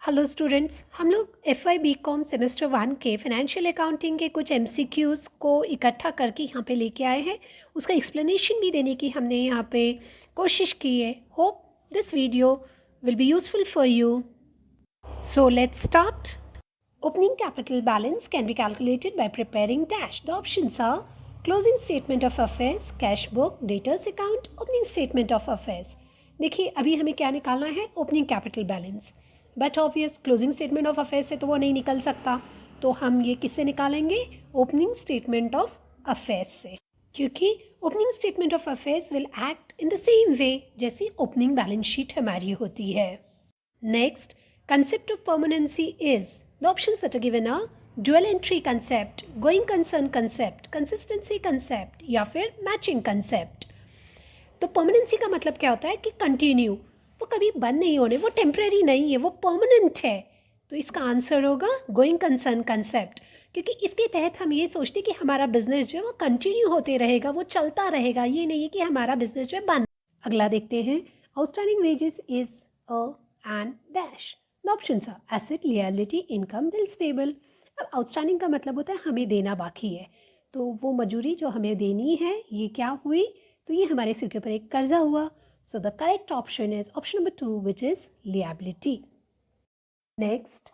Hello students, हम लोग FY BCom semester 1 के फाइनेंशियल अकाउंटिंग के कुछ MCQs को इकट्ठा करके यहाँ पे लेके आए हैं। उसका एक्सप्लेनेशन भी देने की हमने यहाँ पे कोशिश की है। Hope this video will be useful for you. So let's start. Opening capital balance can be calculated by preparing dash. The options are closing statement of affairs, cash book, debtors account, opening statement of affairs. देखिए अभी हमें क्या निकालना है, opening capital balance. But obvious closing statement of affairs से तो वो नहीं निकल सकता, तो हम ये किससे निकालेंगे, ओपनिंग स्टेटमेंट ऑफ अफेयर्स से, क्योंकि opening statement of affairs will act in the same way जैसे ओपनिंग बैलेंस शीट हमारी होती है। Next, concept of permanency is, the options that are given are dual entry concept, going concern concept, consistency concept या फिर matching concept। तो permanency का मतलब क्या होता है कि continue, वो कभी बंद नहीं होने, वो temporary नहीं है, वो permanent है। तो इसका आंसर होगा going concern concept, क्योंकि इसके तहत हम ये सोचते कि हमारा बिजनेस जो है वो कंटिन्यू होते रहेगा, वो चलता रहेगा, ये नहीं है कि हमारा बिजनेस जो है बंद। अगला देखते हैं, outstanding wages is a and dash. The options are asset, liability, income, bills payable. अब आउटस्टैंडिंग का मतलब होता है हमें देना बाकी है, तो वो मजूरी जो हमें देनी है ये क्या हुई, तो ये हमारे सिर के ऊपर एक कर्जा हुआ। So the correct option is option number 2 which is liability. Next,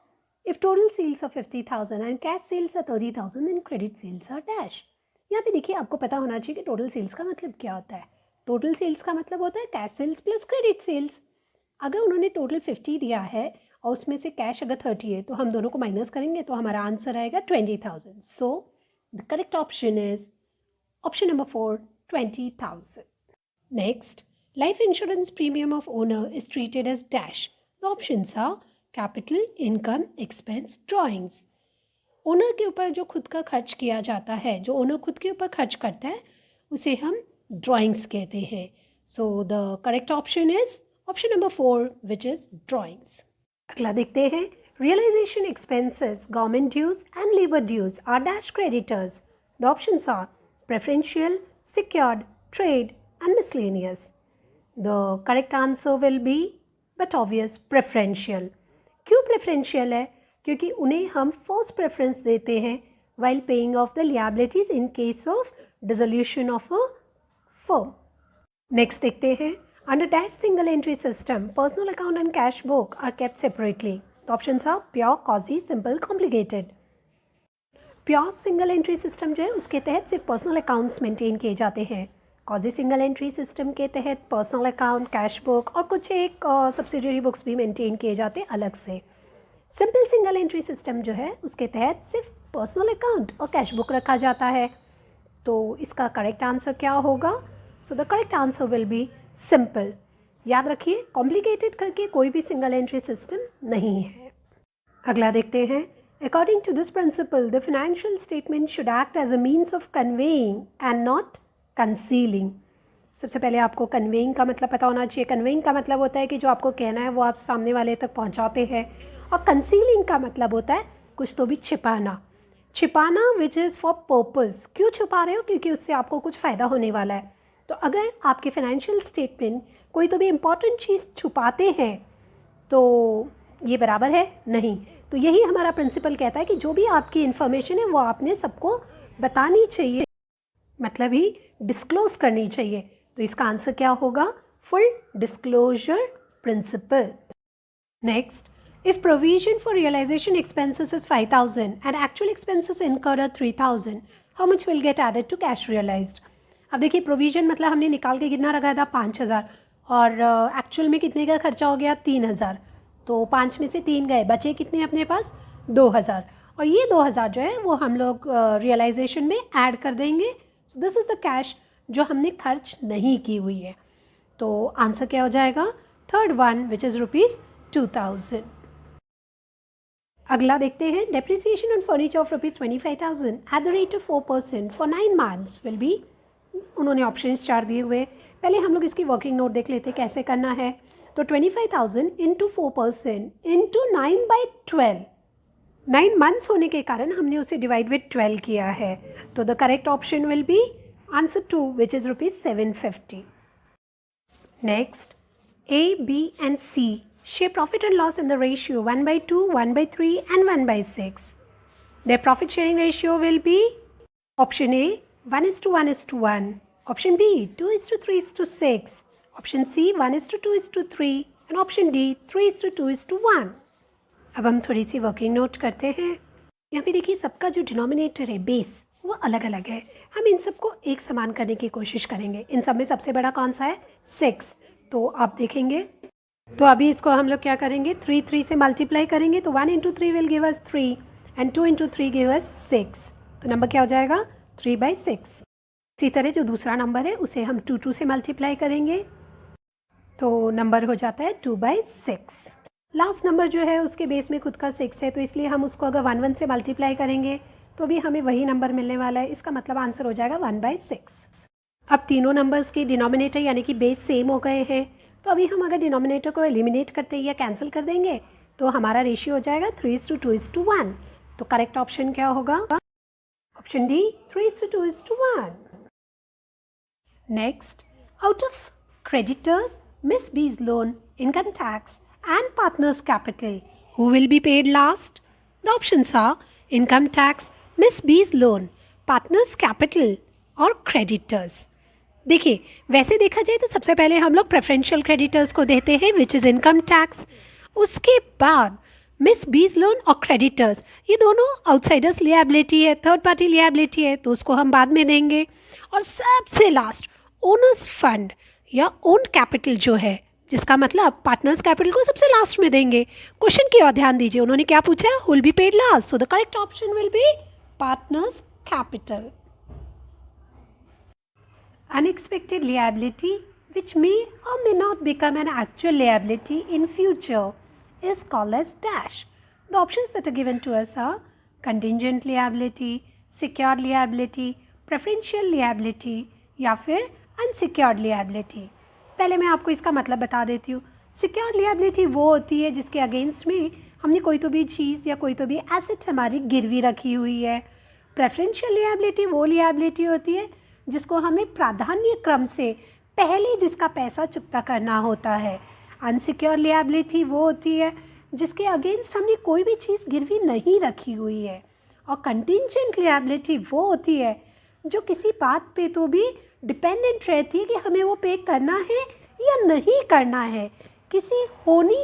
if total sales are 50,000 and cash sales are 30,000 and credit sales are dash. यहाँ पे देखिए आपको पता होना चाहिए कि टोटल सेल्स का मतलब क्या होता है। टोटल सेल्स का मतलब होता है cash sales plus credit sales. अगर उन्होंने टोटल 50 दिया है और उसमें से कैश अगर 30 है तो हम दोनों को माइनस करेंगे तो हमारा आंसर आएगा 20,000। So the correct option is option number 4, 20,000। Next, life insurance premium of owner is treated as dash. The options are capital, income, expense, drawings. Owner के ऊपर जो खुद का खर्च किया जाता है, जो ओनर खुद के ऊपर खर्च करता है, उसे हम ड्रॉइंग्स कहते हैं। So the correct option is option number 4 which is drawings. अगला देखते हैं, realisation expenses, government dues and labour dues are dash creditors. The options are preferential, secured, trade and miscellaneous. The correct answer will be but obvious preferential. क्यों preferential है, क्योंकि उन्हें हम first preference देते हैं while paying of the liabilities in case of dissolution of a firm. Next देखते हैं, under dash single entry system, personal account and cash book are kept separately. The options are pure, quasi, simple, complicated. Pure single entry system जो है उसके तहत सिर्फ personal accounts maintain किए जाते हैं। क्वाजी सिंगल एंट्री सिस्टम के तहत पर्सनल अकाउंट, कैश बुक और कुछ एक सब्सिडियरी बुक्स भी मेंटेन किए जाते हैं अलग से। सिंपल सिंगल एंट्री सिस्टम जो है उसके तहत सिर्फ पर्सनल अकाउंट और कैश बुक रखा जाता है। तो इसका करेक्ट आंसर क्या होगा, सो the correct answer will B simple. याद रखिए, कॉम्प्लिकेटेड करके कोई भी सिंगल एंट्री सिस्टम नहीं है। अगला देखते हैं, according to this principle the financial statement should act as a means of conveying and not concealing. सबसे पहले आपको कन्वेइंग का मतलब पता होना चाहिए। कन्वेइंग का मतलब होता है कि जो आपको कहना है वो आप सामने वाले तक पहुंचाते हैं, और कंसीलिंग का मतलब होता है कुछ तो भी छिपाना। छिपाना विच इज़ फॉर पर्पज़। क्यों छुपा रहे हो, क्योंकि उससे आपको कुछ फ़ायदा होने वाला है। तो अगर आपके फाइनेंशियल स्टेटमेंट कोई तो भी इम्पॉर्टेंट चीज़ छुपाते हैं तो ये बराबर है नहीं। तो यही हमारा प्रिंसिपल कहता है कि जो भी आपकी इन्फॉर्मेशन है वो आपने सबको बतानी चाहिए, मतलब ही डिस्क्लोज करनी चाहिए। तो इसका आंसर क्या होगा, full disclosure principle. Next, if provision for realisation expenses is 5,000 and actual expenses incurred are 3,000, how much will get added to cash realised. अब देखिए, प्रोविजन मतलब हमने निकाल के कितना रखा था 5,000, और एक्चुअल में कितने का खर्चा हो गया 3,000। तो 5 में से 3 गए, बचे कितने अपने पास 2,000, और ये 2,000 जो है वो हम लोग रियलाइजेशन में ऐड कर देंगे। So this is the cash जो हमने खर्च नहीं की हुई है। तो आंसर क्या हो जाएगा, थर्ड वन विच इज़ ₹2,000। अगला देखते हैं, depreciation on furniture of ₹25,000 at the rate of 4% for 9 months will be. उन्होंने ऑप्शंस 4 दिए हुए। पहले हम लोग इसकी वर्किंग नोट देख लेते कैसे करना है। तो 25,000 इंटू 4% इंटू 9/12, 9 मंथ्स होने के कारण हमने उसे डिवाइड विद 12 किया है। तो the correct option will be answer 2 which is ₹750। Next, A, B and C share profit and loss in the ratio 1/2, 1/3 and 1/6. Their profit sharing ratio will be option A 1:1:1, option B 2:3:6, option C 1:2:3 and option D 3:2:1. अब हम थोड़ी सी working note करते हैं। यहाँ पे देखिए सबका जो डिनोमिनेटर है बेस वो अलग अलग है। हम इन सबको एक समान करने की कोशिश करेंगे। इन सब में सबसे बड़ा कौन सा है 6। तो आप देखेंगे तो अभी इसको हम लोग क्या करेंगे 3 से मल्टीप्लाई करेंगे तो 1 × 3 will give us 3 and 2 × 3 give us 6। तो नंबर क्या हो जाएगा 3/6। इसी तरह जो दूसरा नंबर है उसे हम 2 से मल्टीप्लाई करेंगे तो नंबर हो जाता है 2/6। लास्ट नंबर जो है उसके बेस में खुद का 6 है तो इसलिए हम उसको अगर 1 से मल्टीप्लाई करेंगे तो भी हमें वही नंबर मिलने वाला है। इसका मतलब आंसर हो जाएगा 1/6। अब तीनों नंबर्स के डिनोमिनेटर यानी कि बेस सेम हो गए हैं तो अभी हम अगर डिनोमिनेटर को एलिमिनेट करते या कैंसिल कर देंगे तो हमारा रेशियो हो जाएगा 3:2:1। तो करेक्ट ऑप्शन क्या होगा option D 3:2:1। Next, out of creditors Miss B's loan, income tax and partners capital, who will be paid last? The options are income tax, Miss B's loan, partners capital और creditors। देखिए वैसे देखा जाए तो सबसे पहले हम लोग प्रेफरेंशियल क्रेडिटर्स को देते हैं विच इज़ इनकम टैक्स। उसके बाद मिस बीज लोन और क्रेडिटर्स ये दोनों आउटसाइडर्स लिएबिलिटी है, थर्ड पार्टी लिएबिलिटी है तो उसको हम बाद में देंगे। और सबसे लास्ट ओनर्स फंड या ओन कैपिटल जो है जिसका मतलब पार्टनर्स कैपिटल को सबसे लास्ट में देंगे। क्वेश्चन की ओर ध्यान दीजिए, उन्होंने क्या पूछा है will be paid last, so the correct option will be partners capital. Unexpected liability which may or may not become an actual liability in future is called as dash. The options that are given to us are contingent liability, secured liability, preferential liability या फिर unsecured liability। पहले मैं आपको इसका मतलब बता देती हूँ। सिक्योर्ड लिएबिलिटी वो होती है जिसके अगेंस्ट में हमने कोई तो भी चीज़ या कोई तो भी एसेट हमारी गिरवी रखी हुई है। प्रेफरेंशियल लिएबिलिटी वो लिएबिलिटी होती है जिसको हमें प्राधान्य क्रम से पहले जिसका पैसा चुकता करना होता है। अनसिक्योर्ड लिएबिलिटी वो होती है जिसके अगेंस्ट हमने कोई भी चीज़ गिरवी नहीं रखी हुई है। और कंटिंजेंट लिएबिलिटी वो होती है जो किसी बात पे तो भी डिपेंडेंट रहती है कि हमें वो पे करना है या नहीं करना है। किसी होनी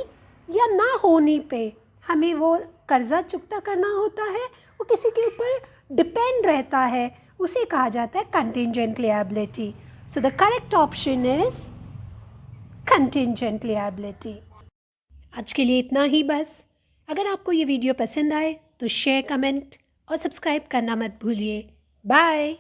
या ना होनी पे हमें वो कर्जा चुकता करना होता है, वो किसी के ऊपर डिपेंड रहता है, उसे कहा जाता है contingent liability. So the correct option is contingent liability. आज के लिए इतना ही बस। अगर आपको ये वीडियो पसंद आए तो शेयर, कमेंट और सब्सक्राइब करना मत भूलिए। बाय।